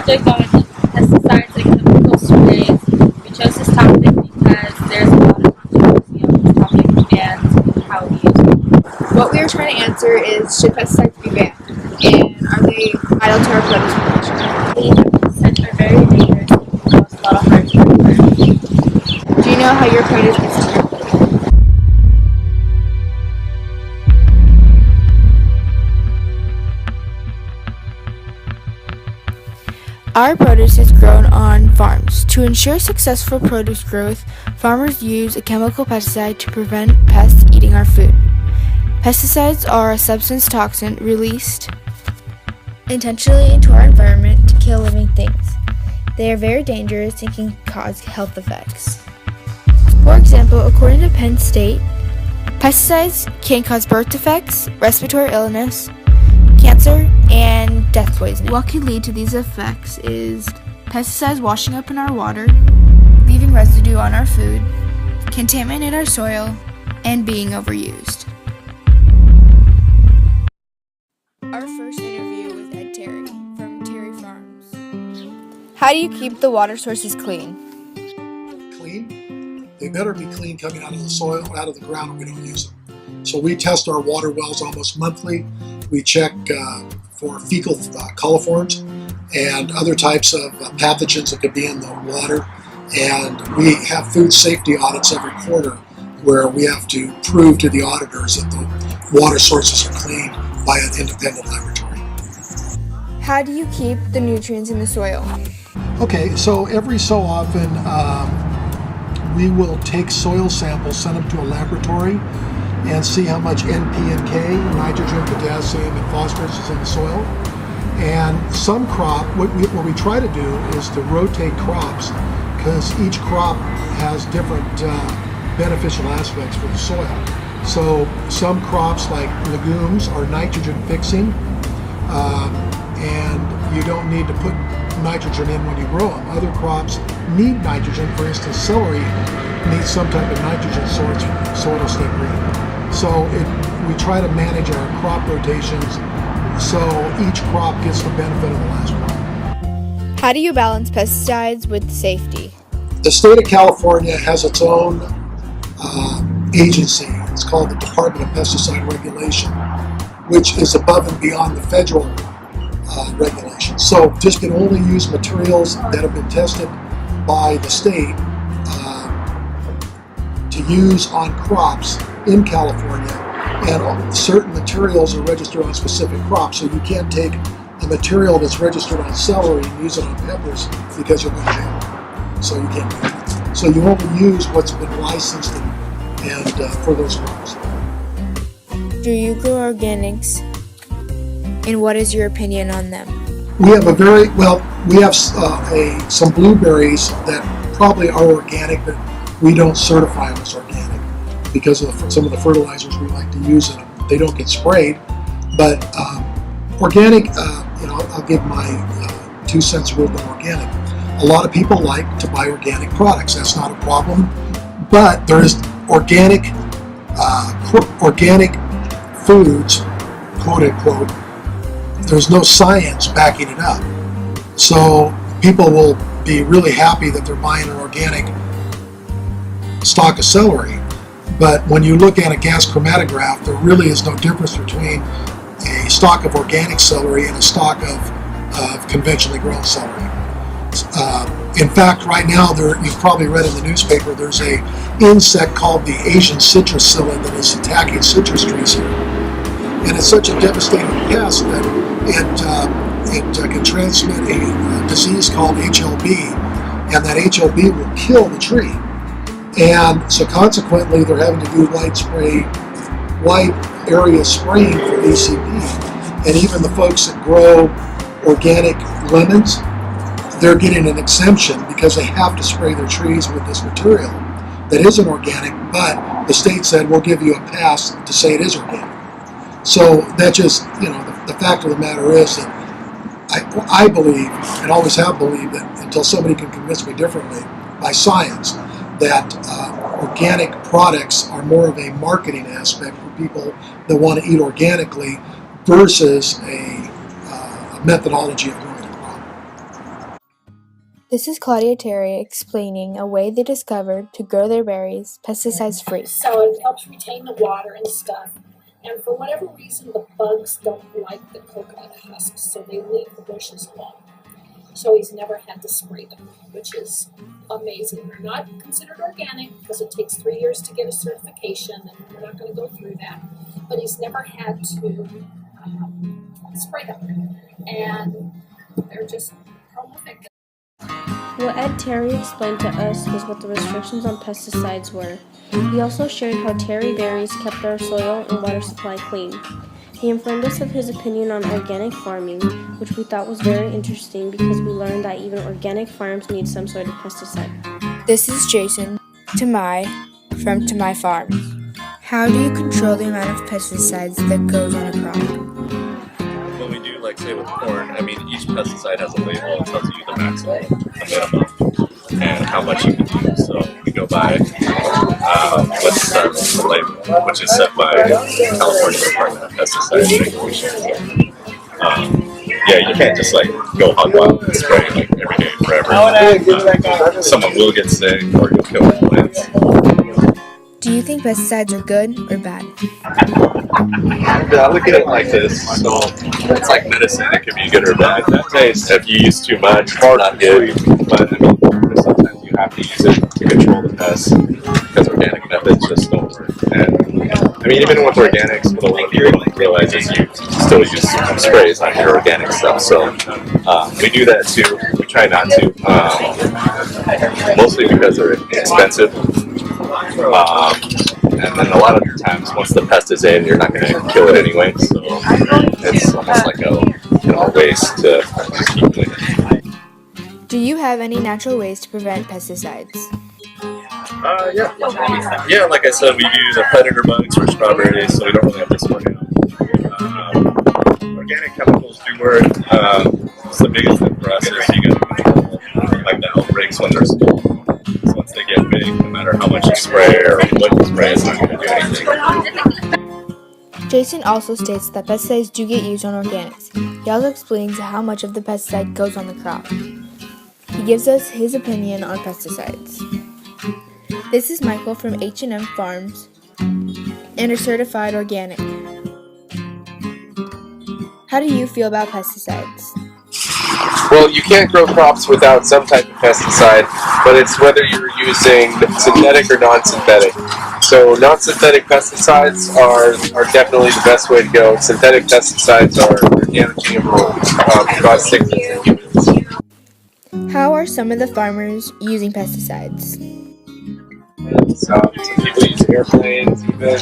project on pesticides and chemical sprays. We chose this topic because there's a lot of controversy on this topic and how we use it. What we are trying to answer is, should pesticides be banned? And are they vital to our produce production? Pesticides are very dangerous and can cause a lot of harm to our environment. Do you know how your produce gets to market? Our produce is grown on farms. To ensure successful produce growth, farmers use a chemical pesticide to prevent pests eating our food. Pesticides are a substance toxin released intentionally into our environment to kill living things. They are very dangerous and can cause health effects. For example, according to Penn State, pesticides can cause birth defects, respiratory illness, cancer, and death poisoning. What could lead to these effects is pesticides washing up in our water, leaving residue on our food, contaminate our soil, and being overused. Our first interview was Ed Terry from Terry Farms. How do you keep the water sources clean? Clean? They better be clean coming out of the soil, out of the ground, or we don't use them. So we test our water wells almost monthly. We check for fecal coliforms and other types of pathogens that could be in the water. And we have food safety audits every quarter where we have to prove to the auditors that the water sources are clean by an independent laboratory. How do you keep the nutrients in the soil? Okay, so every so often we will take soil samples, send them to a laboratory, and see how much NP and K, nitrogen, potassium, and phosphorus is in the soil. And some crop, what we try to do is to rotate crops, because each crop has different beneficial aspects for the soil. So some crops like legumes are nitrogen fixing, and you don't need to put nitrogen in when you grow them. Other crops need nitrogen. For instance, celery needs some type of nitrogen source so it'll stay green. So we try to manage our crop rotations so each crop gets the benefit of the last crop. How do you balance pesticides with safety? The state of California has its own agency. It's called the Department of Pesticide Regulation, which is above and beyond the federal regulations. So just can only use materials that have been tested by the state to use on crops in California, and certain materials are registered on specific crops. So you can't take a material that's registered on celery and use it on peppers because you'll go to jail. So you can't do that. So you only use what's been licensed and for those crops. Do you grow organics? And what is your opinion on them? We have some blueberries that probably are organic, but we don't certify them as organic because of some of the fertilizers we like to use in them. They don't get sprayed, but organic, I'll give my 2 cents worth of organic. A lot of people like to buy organic products. That's not a problem, but there is organic foods, quote unquote. There's no science backing it up. So people will be really happy that they're buying an organic stalk of celery. But when you look at a gas chromatograph, there really is no difference between a stalk of organic celery and a stalk of conventionally grown celery. In fact, right now, you've probably read in the newspaper, there's an insect called the Asian citrus psyllid that is attacking citrus trees here. And it's such a devastating pest that it can transmit a disease called HLB, and that HLB will kill the tree. And so consequently, they're having to do wide area spraying for ACP. And even the folks that grow organic lemons, they're getting an exemption because they have to spray their trees with this material that isn't organic, but the state said, we'll give you a pass to say it is organic. So that just, the fact of the matter is that I believe, and always have believed, that until somebody can convince me differently by science, that organic products are more of a marketing aspect for people that want to eat organically versus a methodology of growing a crop. This is Claudia Terry explaining a way they discovered to grow their berries pesticide-free. So it helps retain the water and stuff. And for whatever reason, the bugs don't like the coconut husks, so they leave the bushes alone. So he's never had to spray them, which is amazing. They're not considered organic because it takes 3 years to get a certification, and we're not going to go through that. But he's never had to spray them, and they're just prolific. What Ed Terry explained to us was what the restrictions on pesticides were. He also shared how terry berries kept our soil and water supply clean. He informed us of his opinion on organic farming, which we thought was very interesting because we learned that even organic farms need some sort of pesticide. This is Jason from To My Farms. How do you control the amount of pesticides that goes on a crop? What we do, like say with corn, I mean each pesticide has a label that tells you the maximum, the minimum, and how much you can use. So we go by what's start with the label, which is set by California Department of Pesticide Regulation. Yeah, you can't just like go hog wild and spray like every day forever. Someone will get sick or you'll kill the plants. Do you think pesticides are good or bad? I look at it like this. So it's like medicine. It can be good or bad. If you use too much, it's not good. But I mean, sometimes you have to use it to control the pests because organic methods just don't work. And I mean, even with organics, what a lot of people don't realize is you still use sprays on your organic stuff. So we do that too. We try not to, mostly because they're expensive. And then a lot of your times, once the pest is in, you're not going to kill it anyway. So it's almost like a waste to keep doing it. Do you have any natural ways to prevent pesticides? Yeah, like I said, we do the predator bugs for strawberries, so we don't really have to spray them. Organic chemicals do work. It's the biggest thing for us is you got to control like the outbreaks when they're small. So once they get big, no matter how much you spray or what you spray, it's not going to do anything. Jason also states that pesticides do get used on organics. He also explains how much of the pesticide goes on the crop. He gives us his opinion on pesticides. This is Michael from H&M Farms and are certified organic. How do you feel about pesticides? Well, you can't grow crops without some type of pesticide, but it's whether you're using synthetic or non-synthetic. So non-synthetic pesticides are definitely the best way to go. Synthetic pesticides are damaging and will cause sickness in humans. How are some of the farmers using pesticides? Some people use airplanes even,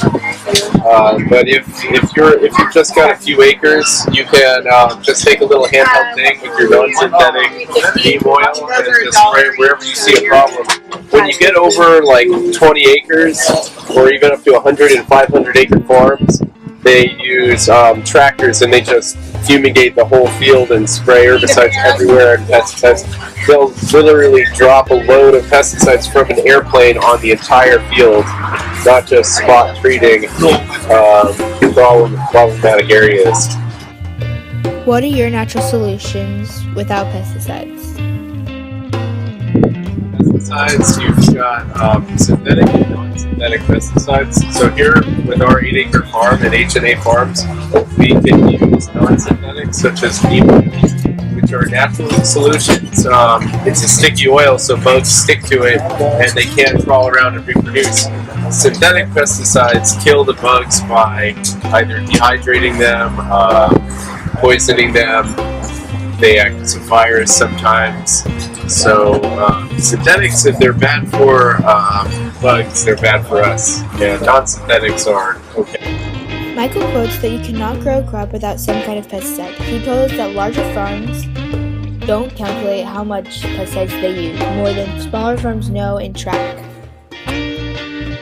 but if you've just got a few acres, you can just take a little handheld thing with your non-synthetic neem oil and just spray wherever you see a problem. When you get over like 20 acres or even up to 100 and 500 acre farms, they use tractors and they just fumigate the whole field and spray herbicides everywhere and pesticides. They'll literally drop a load of pesticides from an airplane on the entire field, not just spot treating problematic areas. What are your natural solutions without pesticides? Pesticides, you've got synthetic and non-synthetic pesticides. So here with our 8-acre farm at H&A Farms, we can use non-synthetic such as neem oil, which are natural solutions. It's a sticky oil, so bugs stick to it and they can't crawl around and reproduce. Synthetic pesticides kill the bugs by either dehydrating them, poisoning them. They act as a virus sometimes. So synthetics, if they're bad for bugs, they're bad for us. And non-synthetics are okay. Michael quotes that you cannot grow a crop without some kind of pesticide. He told us that larger farms don't calculate how much pesticides they use, more than smaller farms know and track.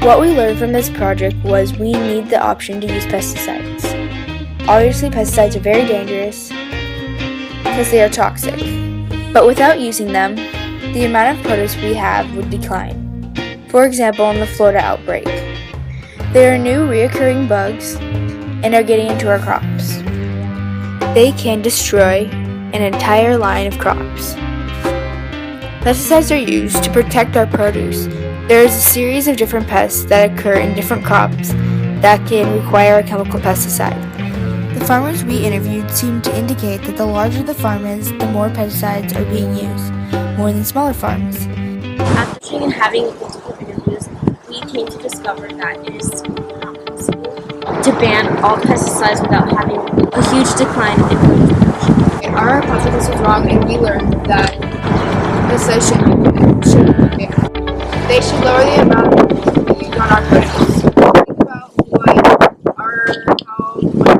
What we learned from this project was we need the option to use pesticides. Obviously, pesticides are very dangerous because they are toxic. But without using them, the amount of produce we have would decline. For example, in the Florida outbreak, there are new reoccurring bugs and are getting into our crops. They can destroy an entire line of crops. Pesticides are used to protect our produce. There is a series of different pests that occur in different crops that can require a chemical pesticide. The farmers we interviewed seemed to indicate that the larger the farm is, the more pesticides are being used, more than smaller farms. After seeing and having multiple interviews, we came to discover that it is not possible to ban all pesticides without having a huge decline in production. Our hypothesis was wrong, and we learned that pesticides shouldn't be banned. They should lower the amount used on our produce. Think about how much